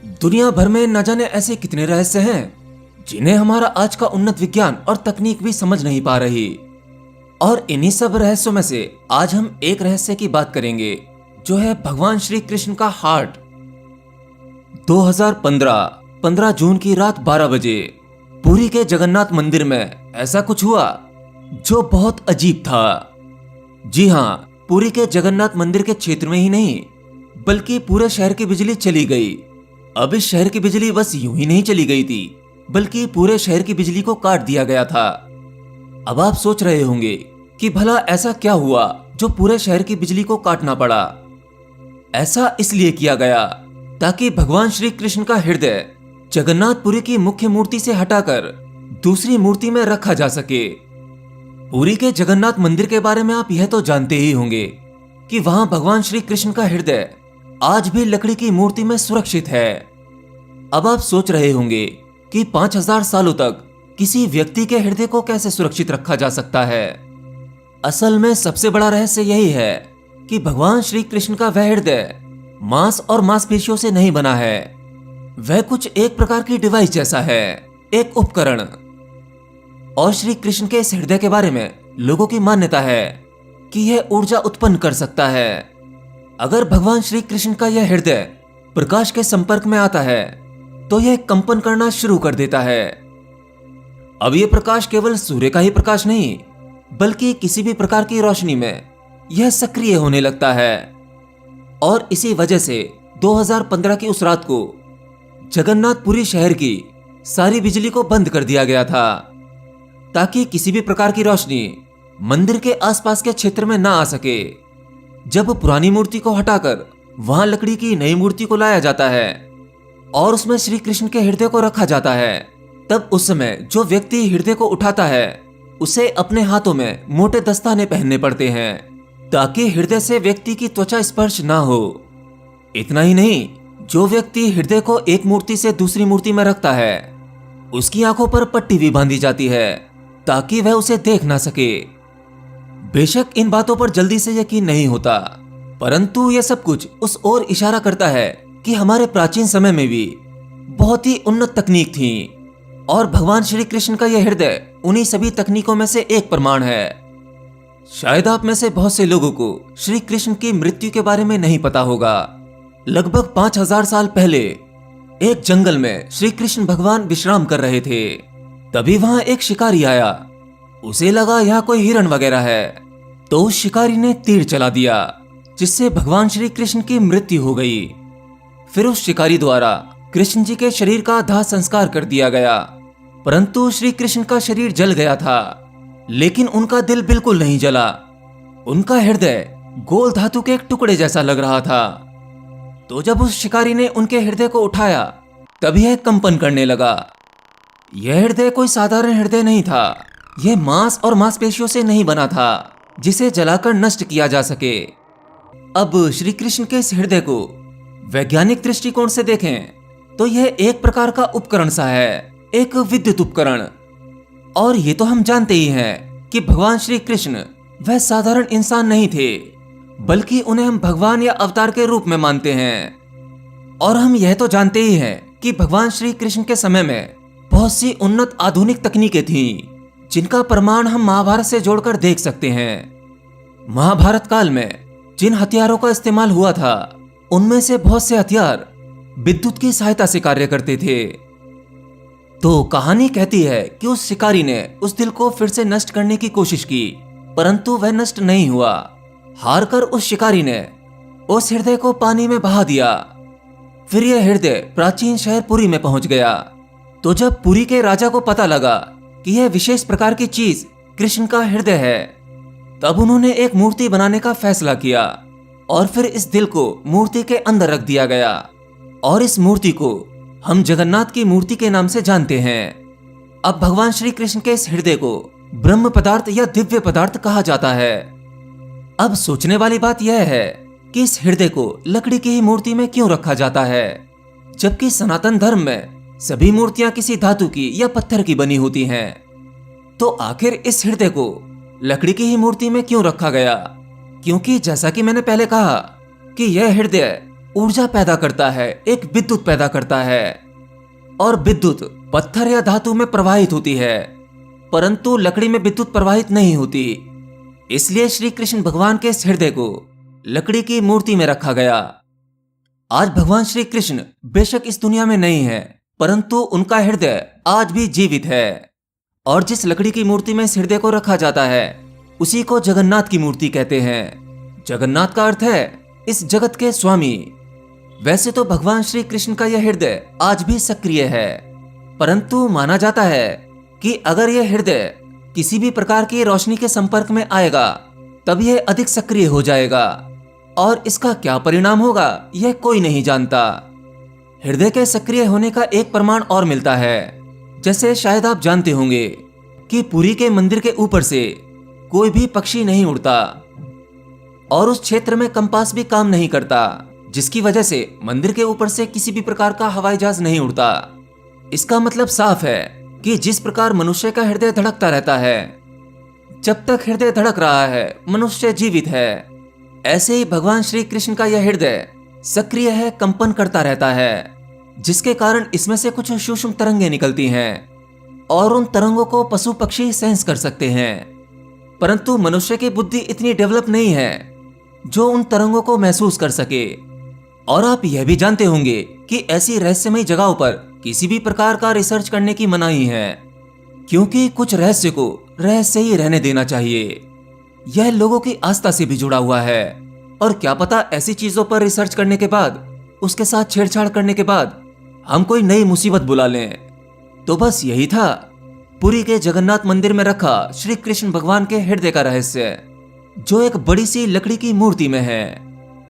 दुनिया भर में न जाने ऐसे कितने रहस्य हैं जिन्हें हमारा आज का उन्नत विज्ञान और तकनीक भी समझ नहीं पा रही। और इन्हीं सब रहस्यों में से आज हम एक रहस्य की बात करेंगे, जो है भगवान श्री कृष्ण का हार्ट। 2015 15 जून की रात 12 बजे पुरी के जगन्नाथ मंदिर में ऐसा कुछ हुआ जो बहुत अजीब था। जी हाँ, पुरी के जगन्नाथ मंदिर के क्षेत्र में ही नहीं बल्कि पूरे शहर की बिजली चली गई। अब इस शहर की बिजली बस यूं ही नहीं चली गई थी, बल्कि पूरे शहर की बिजली को काट दिया गया था। अब आप सोच रहे होंगे कि भला ऐसा क्या हुआ जो पूरे शहर की बिजली को काटना पड़ा। ऐसा इसलिए किया गया ताकि भगवान श्री कृष्ण का हृदय जगन्नाथपुरी की मुख्य मूर्ति से हटाकर दूसरी मूर्ति में रखा जा सके। पुरी के जगन्नाथ मंदिर के बारे में आप यह तो जानते ही होंगे कि वहां भगवान श्री कृष्ण का हृदय आज भी लकड़ी की मूर्ति में सुरक्षित है। अब आप सोच रहे होंगे कि 5000 सालों तक किसी व्यक्ति के हृदय को कैसे सुरक्षित रखा जा सकता है। असल में सबसे बड़ा रहस्य यही है कि भगवान श्री कृष्ण का वह हृदय मांस और मांसपेशियों से नहीं बना है। वह कुछ एक प्रकार की डिवाइस जैसा है, एक उपकरण। और श्री कृष्ण के इस हृदय के बारे में लोगों की मान्यता है कि यह ऊर्जा उत्पन्न कर सकता है। अगर भगवान श्री कृष्ण का यह हृदय प्रकाश के संपर्क में आता है तो यह कंपन करना शुरू कर देता है। अब यह प्रकाश केवल सूर्य का ही प्रकाश नहीं बल्कि किसी भी प्रकार की रोशनी में यह सक्रिय होने लगता है। और इसी वजह से 2015 की उस रात को जगन्नाथपुरी शहर की सारी बिजली को बंद कर दिया गया था, ताकि किसी भी प्रकार की रोशनी मंदिर के आसपास के क्षेत्र में ना आ सके। जब पुरानी मूर्ति को हटाकर वहां लकड़ी की नई मूर्ति को लाया जाता है और उसमें श्री कृष्ण के हृदय को रखा जाता है, तब उस समय जो व्यक्ति हृदय को उठाता है उसे अपने हाथों में मोटे दस्ताने पहनने पड़ते हैं ताकि हृदय से व्यक्ति की त्वचा स्पर्श ना हो। इतना ही नहीं, जो व्यक्ति हृदय को एक मूर्ति से दूसरी मूर्ति में रखता है उसकी आंखों पर पट्टी भी बांधी जाती है ताकि वह उसे देख ना सके। बेशक इन बातों पर जल्दी से यकीन नहीं होता, परंतु यह सब कुछ उस ओर इशारा करता है कि हमारे प्राचीन समय में भी बहुत ही उन्नत तकनीक थी और भगवान श्री कृष्ण का यह हृदय उन्हीं सभी तकनीकों में से एक प्रमाण है। शायद आप में से बहुत से लोगों को श्री कृष्ण की मृत्यु के बारे में नहीं पता होगा। लगभग 5000 साल पहले एक जंगल में श्री कृष्ण भगवान विश्राम कर रहे थे। तभी वहां एक शिकारी आया। उसे लगा यहाँ कोई हिरण वगैरह है, तो उस शिकारी ने तीर चला दिया जिससे भगवान श्री कृष्ण की मृत्यु हो गई। फिर उस शिकारी द्वारा कृष्ण जी के शरीर का दाह संस्कार कर दिया गया, परंतु श्री कृष्ण का शरीर जल गया था लेकिन उनका दिल बिल्कुल नहीं जला। उनका हृदय गोल धातु के एक टुकड़े जैसा लग रहा था। तो जब उस शिकारी ने उनके हृदय को उठाया तब यह कंपन करने लगा। यह हृदय कोई साधारण हृदय नहीं था। यह मांस और मांसपेशियों से नहीं बना था जिसे जलाकर नष्ट किया जा सके। अब श्री कृष्ण के इस हृदय को वैज्ञानिक दृष्टिकोण से देखें तो यह एक प्रकार का उपकरण सा है, एक विद्युत उपकरण। और ये तो हम जानते ही हैं कि भगवान श्री कृष्ण वह साधारण इंसान नहीं थे, बल्कि उन्हें हम भगवान या अवतार के रूप में मानते हैं। और हम यह तो जानते ही हैं कि भगवान श्री कृष्ण के समय में बहुत सी उन्नत आधुनिक तकनीकें थीं जिनका प्रमाण हम महाभारत से जोड़कर देख सकते हैं। महाभारत काल में जिन हथियारों का इस्तेमाल हुआ था उनमें से बहुत से हथियार विद्युत की सहायता से कार्य करते थे। तो कहानी कहती है कि उस शिकारी ने उस दिल को फिर से नष्ट करने की कोशिश की, परंतु वह नष्ट नहीं हुआ। हारकर उस शिकारी ने उस हृदय को पानी में बहा दिया। फिर यह हृदय प्राचीन शहर पुरी में पहुंच गया। तो जब पुरी के राजा को पता लगा कि यह विशेष प्रकार की चीज कृष्ण का हृदय है, तब उन्होंने एक मूर्ति बनाने का फैसला किया और फिर इस दिल को मूर्ति के अंदर रख दिया गया। और इस मूर्ति को हम जगन्नाथ की मूर्ति के नाम से जानते हैं। अब भगवान श्री कृष्ण के इस हृदय को ब्रह्म पदार्थ या दिव्य पदार्थ कहा जाता है। अब सोचने वाली बात यह है कि इस हृदय को लकड़ी की ही मूर्ति में क्यों रखा जाता है, जबकि सनातन धर्म में सभी मूर्तियां किसी धातु की या पत्थर की बनी होती हैं। तो आखिर इस हृदय को लकड़ी की ही मूर्ति में क्यों रखा गया? क्योंकि जैसा कि मैंने पहले कहा कि यह हृदय ऊर्जा पैदा करता है, एक विद्युत पैदा करता है, और विद्युत पत्थर या धातु में प्रवाहित होती है, परंतु लकड़ी में विद्युत प्रवाहित नहीं होती। इसलिए श्री कृष्ण भगवान के इस हृदय को लकड़ी की मूर्ति में रखा गया। आज भगवान श्री कृष्ण बेशक इस दुनिया में नहीं है, परंतु उनका हृदय आज भी जीवित है। और जिस लकड़ी की मूर्ति में इस हृदय को रखा जाता है उसी को जगन्नाथ की मूर्ति कहते हैं। जगन्नाथ का अर्थ है इस जगत के स्वामी। वैसे तो भगवान श्री कृष्ण का यह हृदय आज भी सक्रिय है, परंतु माना जाता है कि अगर यह हृदय किसी भी प्रकार की रोशनी के संपर्क में आएगा तब यह अधिक सक्रिय हो जाएगा, और इसका क्या परिणाम होगा यह कोई नहीं जानता। हृदय के सक्रिय होने का एक प्रमाण और मिलता है। जैसे शायद आप जानते होंगे कि पुरी के मंदिर के ऊपर से कोई भी पक्षी नहीं उड़ता, और उस क्षेत्र में कंपास भी काम नहीं करता, जिसकी वजह से मंदिर के ऊपर से किसी भी प्रकार का हवाई जहाज नहीं उड़ता। इसका मतलब साफ है कि जिस प्रकार मनुष्य का हृदय धड़कता रहता है, जब तक हृदय धड़क रहा है मनुष्य जीवित है, ऐसे ही भगवान श्री कृष्ण का यह हृदय सक्रिय है, कंपन करता रहता है, जिसके कारण इसमें से कुछ सूक्ष्म तरंगें निकलती हैं, और उन तरंगों को पशु पक्षी सेंस कर सकते हैं। परंतु मनुष्य की बुद्धि इतनी डेवलप नहीं है जो उन तरंगों को महसूस कर सके। और आप यह भी जानते होंगे कि ऐसी रहस्यमयी जगहों पर किसी भी प्रकार का रिसर्च करने की मनाही है, क्योंकि कुछ रहस्य को रहस्य ही रहने देना चाहिए। यह लोगों की आस्था से भी जुड़ा हुआ है, और क्या पता ऐसी चीजों पर रिसर्च करने के बाद, उसके साथ छेड़छाड़ करने के बाद हम कोई नई मुसीबत बुला लें। तो बस यही था पुरी के जगन्नाथ मंदिर में रखा श्री कृष्ण भगवान के हृदय का रहस्य, जो एक बड़ी सी लकड़ी की मूर्ति में है।